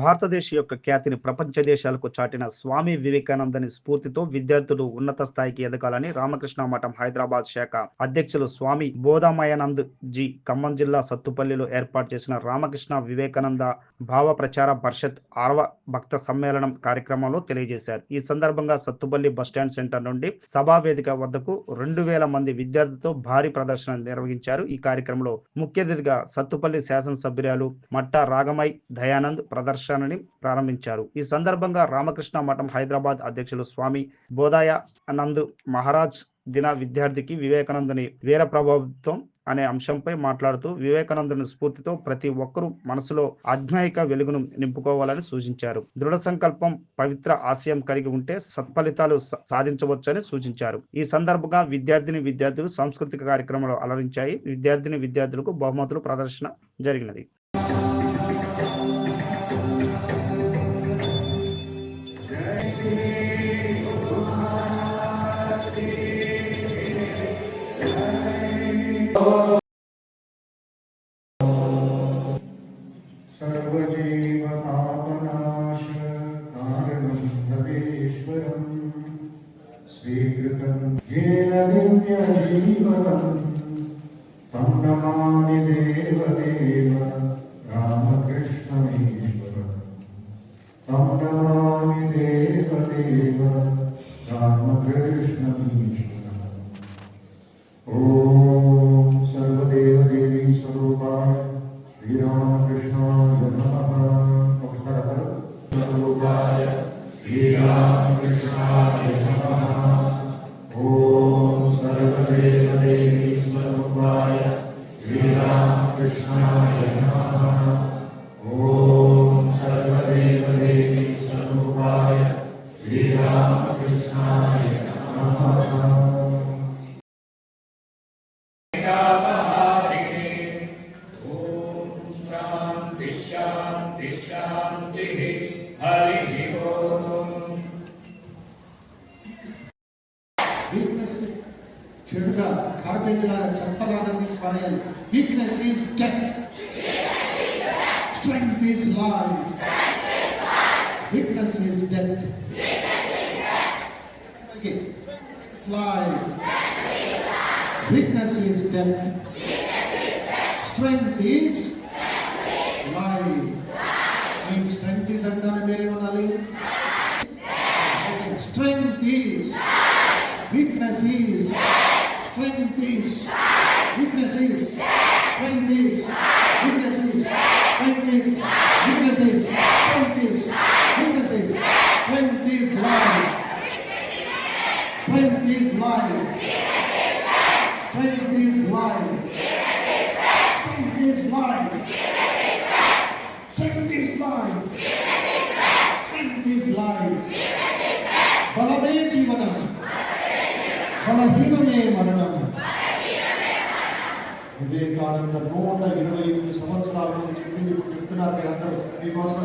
భారతదేశ యొక్క ఖ్యాతిని ప్రపంచ దేశాలకు చాటిన స్వామి వివేకానందని స్ఫూర్తితో విద్యార్థులు ఉన్నత స్థాయికి ఎదగాలని రామకృష్ణ మఠం హైదరాబాద్ శాఖ అధ్యక్షులు స్వామి బోధామయానంద్ జీ ఖమ్మం జిల్లా సత్తుపల్లిలో ఏర్పాటు చేసిన రామకృష్ణ వివేకానంద భావ ప్రచార పరిషత్ 6వ భక్త సమ్మేళనం కార్యక్రమంలో తెలియజేశారు. ఈ సందర్భంగా సత్తుపల్లి బస్టాండ్ సెంటర్ నుండి సభా వేదిక వద్దకు 2000 మంది విద్యార్థులతో భారీ ప్రదర్శన నిర్వహించారు. ఈ కార్యక్రమంలో ముఖ్య అతిథిగా సత్తుపల్లి శాసనసభ్యురాలు మట్టా రాగమై దయానంద్ ప్రదర్శనని ప్రారంభించారు. ఈ సందర్భంగా రామకృష్ణ మఠం హైదరాబాద్ అధ్యక్షులు స్వామి బోధాయానంద్ మహారాజ్ దిన విద్యార్థికి వివేకానందుని వీర ప్రభావితం అనే అంశంపై మాట్లాడుతూ వివేకానందుని స్ఫూర్తితో ప్రతి ఒక్కరూ మనసులో ఆధ్యాత్మిక వెలుగును నింపుకోవాలని సూచించారు. దృఢ సంకల్పం, పవిత్ర ఆశయం కలిగి ఉంటే సత్ఫలితాలు సాధించవచ్చని సూచించారు. ఈ సందర్భంగా విద్యార్థులు సాంస్కృతిక కార్యక్రమాలు అలరించాయి. విద్యార్థులకు బహుమతులు ప్రదర్శన జరిగినది. सर्वजीवपापनाश कारणं भवेश्वरं स्वीकृतं येन दिव्यजीवनं तं नमामि देवदेव रामकृष्णमीश्वरं तं नमामि देवदेव रामकृष्णमीश्वरम् ॐ सर्वदेवदेवी स्वरूपाय श्रीरामकृष्णाय नमः। स्वरूपाय श्रीरामकृष्णाय नमः। ॐ सर्वदेवदेवी स्वरूपाय श्रीरामकृष्णाय नमः। ॐ सर्वदेवदेवी स्वरूपाय श्रीरामकृष्णाय नमः। शांति हरि ओम। వీక్నెస్ చెడుగా గార్బేజ్ లా చెత్తలాగా తీసుకునేయాలి. Weakness is death, strength is life. Weakness is death, life. Weakness is death, strength is life. And strength is andane mere unali. Strength is, weakness is, strength is, weakness is, strength is, weakness is, strength is, weakness is, strength is, weakness is, strength is life. Strength is life. Strength is life. Strength is life. Strength is life. Strength is life. బలమే జీవనం, బలహీనమే మరణం. వివేకానంద 128 సంవత్సరాల నుంచి చెప్తున్నారు. మీరందరూ మీకోసం